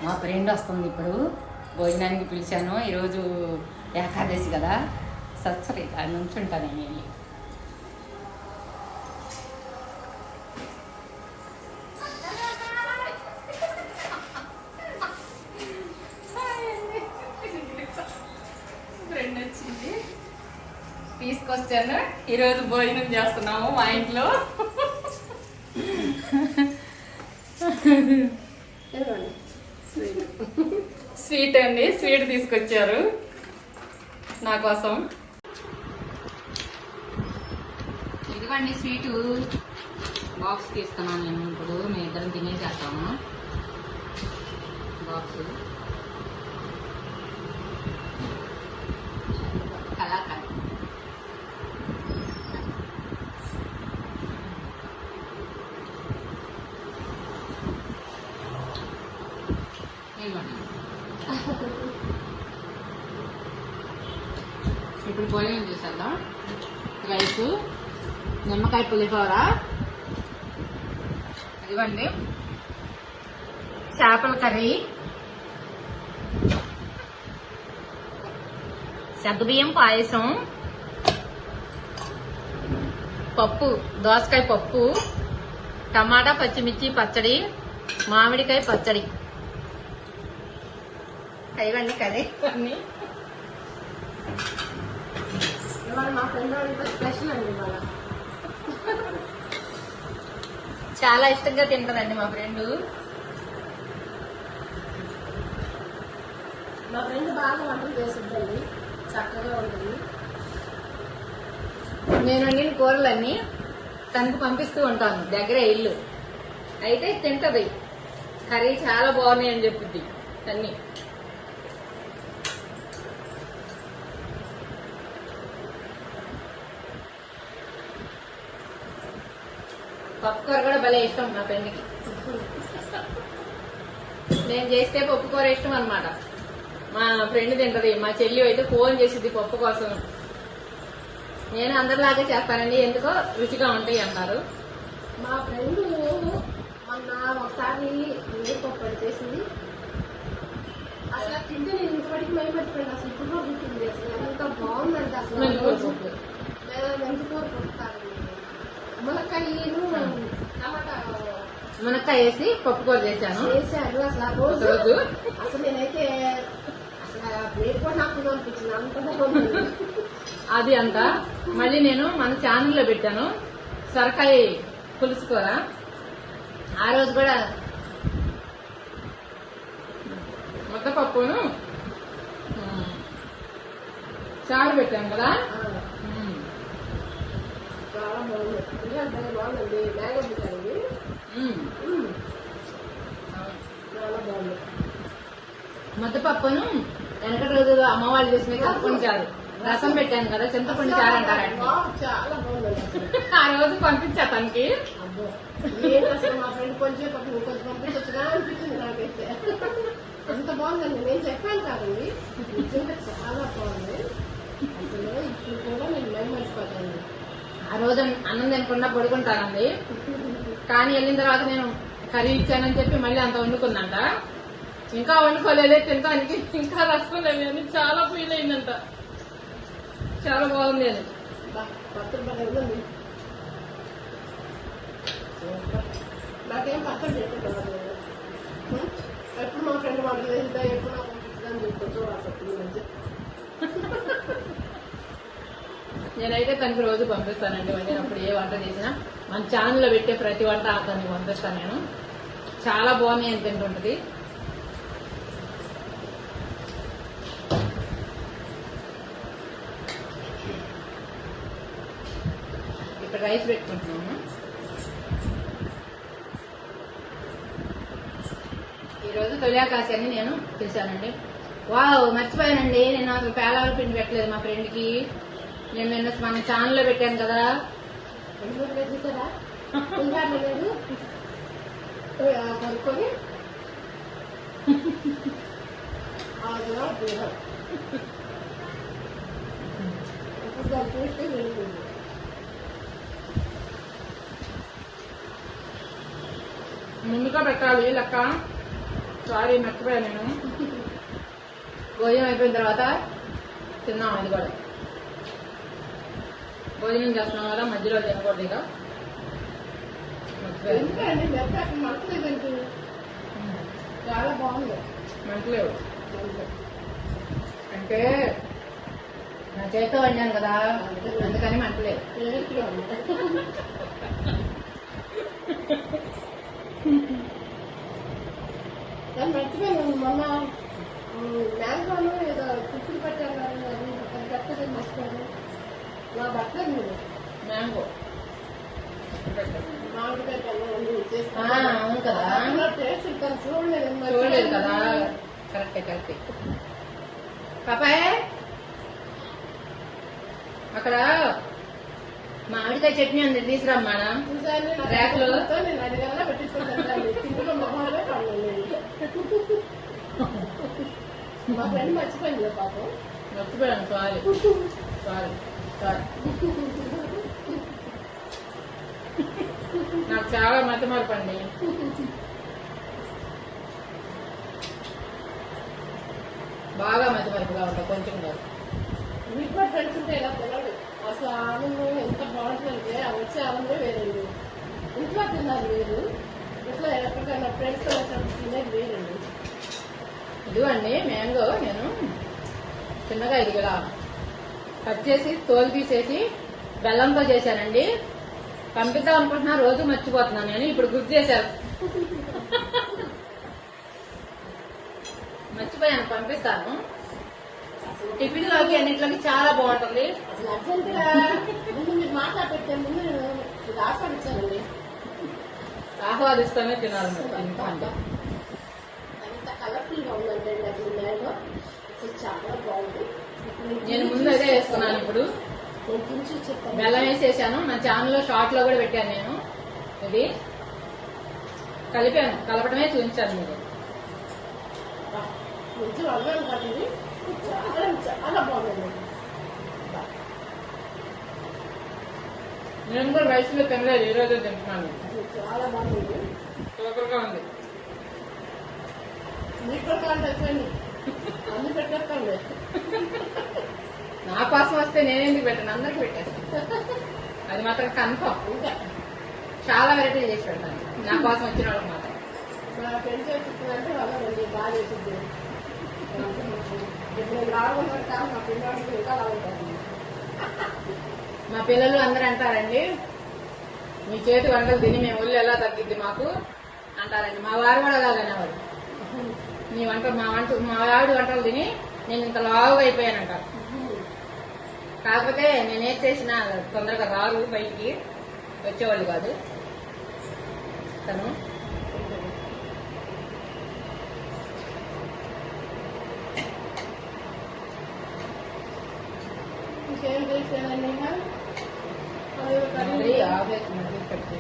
మా ఫ్రెండ్ వస్తుంది ఇప్పుడు భోజనానికి పిలిచాను. ఈరోజు ఏకాదశి కదా, సత్సరి అది నుంచుంటాను నేను వెళ్ళి. ఫ్రెండ్ వచ్చింది, తీసుకొచ్చాను. ఈరోజు భోజనం చేస్తున్నాము మా ఇంట్లో. స్వీట్ అండి, స్వీట్ తీసుకొచ్చారు నా కోసం. ఇదిగోండి స్వీటు బాక్స్ తీసుకున్నాను నేను. ఇప్పుడు మేము ఇద్దరం తినేసేస్తాము. బాక్స్ కలాకండ్. ఇప్పుడు భోజనం చేసేద్దాం. రైస్, నిమ్మకాయ పులిహోర, ఇదిగోండి చేపల కర్రీ, సగ్గుబియ్యం పాయసం, పప్పు దోసకాయ పప్పు, టమాటా పచ్చిమిర్చి పచ్చడి, మామిడికాయ పచ్చడి. ఇవన్నీ కర్రీ అన్నీ. మా ఫ్రెండ్ స్పెషల్ అండి. ఇవాళ చాలా ఇష్టంగా తింటదండి మా ఫ్రెండ్. మా ఫ్రెండ్ బాగా వంటలు చేస్తుందండి, చక్కగా ఉంటుంది. నేను వండిన కూరలన్నీ తనకు పంపిస్తూ ఉంటాను, దగ్గర ఇల్లు అయితే తింటది. కర్రీ చాలా బాగున్నాయి అని చెప్తుంది అన్ని. పప్పుకూర కూడా భలే ఇష్టం మా ఫ్రెండ్కి. నేను చేస్తే పప్పుకూర ఇష్టం అనమాట. మా ఫ్రెండ్ తింటది. మా చెల్లి అయితే ఫోన్ చేసిద్ది పప్పు కోసం. నేను అందరిలాగే చేస్తానండి, ఎందుకో రుచిగా ఉంటాయి అన్నారు. మా ఫ్రెండ్ మొన్న ఒకసారి పప్పు చేసింది. అసలు తింటే నేను ఇంతవరకు మైమర్చిపోయింది. అసలు ఇప్పుడు కూడా గుర్తుంది. అసలు ఎంత బాగుందంటే అసలు మెంతికూర పప్పుతారు, మునక్కాయలు, టమాటా మునక్కాయ వేసి పప్పుకూర చేశాను. అసలు ఆ రోజు అసలు నేనైతే అసలు రేపు కూడా నాకు అనిపించింది, అంత బాగుంది అది అంతా. మళ్ళీ నేను మన ఛానల్లో పెట్టాను సొరకాయ పులుసు కూర. ఆ రోజు కూడా ముద్దపప్పును చారు పెట్టాను కదా. చాలా బాగుంది, బాగుందండి. మ్యాంగో బిర్యానీ చాలా బాగుంది. ముద్దపప్పును వెనకటి రోజు అమ్మ వాళ్ళు చేసిన చింతపండు చారు, రసం పెట్టాను కదా, చింతపండు చారు అంటారండి. చాలా బాగుంది. ఆ రోజు పంపించా తనకి. అబ్బో ఏంటి అసలు మా ఫ్రెండ్ కొంచెం కొంచెం పంపించొచ్చుగా అనిపించింది నాకైతే. అంత బాగుందండి. నేను చెప్పాను కాదండి, నిజంగా చాలా బాగుంది. అసలు ఇప్పుడు కూడా నేను మైమర్చిపోతాను. ఆ రోజు అన్నం తినకుండా పడుకుంటానండి, కానీ వెళ్ళిన తర్వాత నేను కర్రీ ఇచ్చానని చెప్పి మళ్ళీ అంత వండుకుందంట. ఇంకా వండుకోలేదే తినడానికి, ఇంకా రసుకోలేదు అని చాలా ఫీల్ అయిందంట. చాలా బాగుంది అని. నాకేం పచ్చడి చెప్పుకోవాలి. ఎప్పుడు మా ఫ్రెండ్ వాళ్ళు వెళ్తా, ఎప్పుడు నాకు పంపిస్తుందని చెప్పుకోవచ్చు. అసలు నేనైతే తనకి రోజు పంపిస్తానండి. వండినప్పుడు ఏ వంట చేసినా మన ఛానల్లో పెట్టే ప్రతి వంట తనకి పంపిస్తాను నేను. చాలా బాగున్నాయి అని తింటుంటది. ఇప్పుడు రైస్ పెట్టుకుంటున్నాము. ఈరోజు తొలియాకాశి అని నేను చేశానండి. వావ్, మర్చిపోయానండి, నేను అసలు పేలాల పిండి పెట్టలేదు మా ఫ్రెండ్కి. నేను నిన్న మన ఛానల్లో పెట్టాను కదా. చూసారా లేదు కొనుక్కొని ముందుగా పెట్టాలి లెక్క. సారీ మర్చిపోయాను నేను. భోజనం అయిపోయిన తర్వాత తిన్నాం. అది కూడా భోజనం చేస్తున్నాం కదా, మధ్యలో తినకూడదు ఇక. మర్చిపోయాను. ఎందుకండి మెత్త అసలు మంటలేదండి. చాలా బాగుంది. మంటలేవు అంటే నా చేతితో వండాను కదా, అందుకని మంటలేవు. టేస్ట్గా ఉంది. నేను మర్చిపోయాను మొన్న మ్యాంగోను ఏదో కుక్కులు పెట్టాను అది కట్టది మర్చిపోయాను. నా బట్టలు మీరు మ్యాంగో మామిడి పెట్టాను అవును కదా, టేస్ట్ ఇస్తాను చూడలేదు. చూడలేదు కదా. కరెక్టే కరెక్టే. పాపాయ్ అక్కడ మామిడికాయ చట్నీ ఉంది, తీసుకురమ్మా. ర్యాక్లో. నేను అడిగానే పెట్టించుకుంటాను. కిందలో మొహాలే పడలేదు. మా ఫ్రెండ్ మర్చిపోయింది పాపం. మర్చిపోయాను. Sorry sorry sorry. నాకు చాలా మతిమరపండి. బాగా మతిమరపుగా ఉంటా, కొంచెం కాదు. మీకు కూడా ఫ్రెండ్స్ ఉంటే ఇలా తినాలి. అసలు ఆనందం ఎంత బాగుంటుందంటే ఆ వచ్చే ఆనందం వేరండి. ఇంట్లో తిన్నారు వేరు, ఇట్లా ఎక్కడికైనా ఫ్రెండ్స్ తినేది వేరండి. ఇదిగోండి మ్యాంగో నేను చిన్నగా ఇది ఇలా కట్ చేసి తోలు తీసేసి బెల్లంతో చేశానండి. పంపిద్దాం అనుకుంటున్నా, రోజు మర్చిపోతున్నాను నేను. ఇప్పుడు గుర్తు చేశాను, మర్చిపోయాను. పంపిస్తాను. టిఫిన్ లోకి అన్నింటిలోకి చాలా బాగుంటుంది. అసలు అర్జెంటుగా ముందు మీరు మాట్లాడితే ముందు నేను ఇది ఆస్వాదించానండి. ఆహ్వాదిస్తానే తినాలి మరి. అంత కలర్ఫుల్ గా ఉందంటే అసలు మ్యాంగో అసలు చాలా బాగుంది. నేను ముందు అదే వేసుకున్నాను. ఇప్పుడు నేను తిని చెప్తాను. బెల్లం వేసేసాను. నా ఛానల్లో షార్ట్ లో కూడా పెట్టాను నేను. ఇది కలిపాను, కలపడమే చూపించాను మీరు. కొంచెం అన్నాను కాబట్టి చాలా చాలా బాగుందండి. నేను కూడా రైస్ లో తినలేదు, ఈ రోజే తింటున్నాను. చాలా బాగుంది. సూపర్ గా ఉంది. మీకు కూడా కావాలి తెచ్చండి, అన్ని పెట్టేస్తాండి. నా కోసం వస్తే నేనేందుకు పెట్టాను, అందరికి పెట్టేస్తాను. అది మాత్రం కన్ఫర్మ్. ఇంకా చాలా వెరైటీలు చేసి పెడతాను నా కోసం వచ్చిన వాళ్ళకి మాత్రం. మా ఫ్రెండ్స్ చెప్తుందంటే వాళ్ళండి బాగా చేసింది. ఇప్పుడు నేను రావడం కాదు, మా పిల్లలు ఇంకా రావుతారు. మా పిల్లలు అందరూ అంటారండి, మీ చేతి వంటలు తిని మేము ఒళ్ళు ఎలా తగ్గిద్ది మాకు అంటారండి. మా వారు కూడా అలాగనేవారు. మా ఆవిడ వంటలు తిని నేను ఇంత లావుగా అయిపోయానంటారు. కాకపోతే నేనేం చేసినా తొందరగా రారు, బయటికి వచ్చేవాళ్ళు కాదు. తను ఇంకేం చేసేదండి? ఆఫీస్ పెట్టి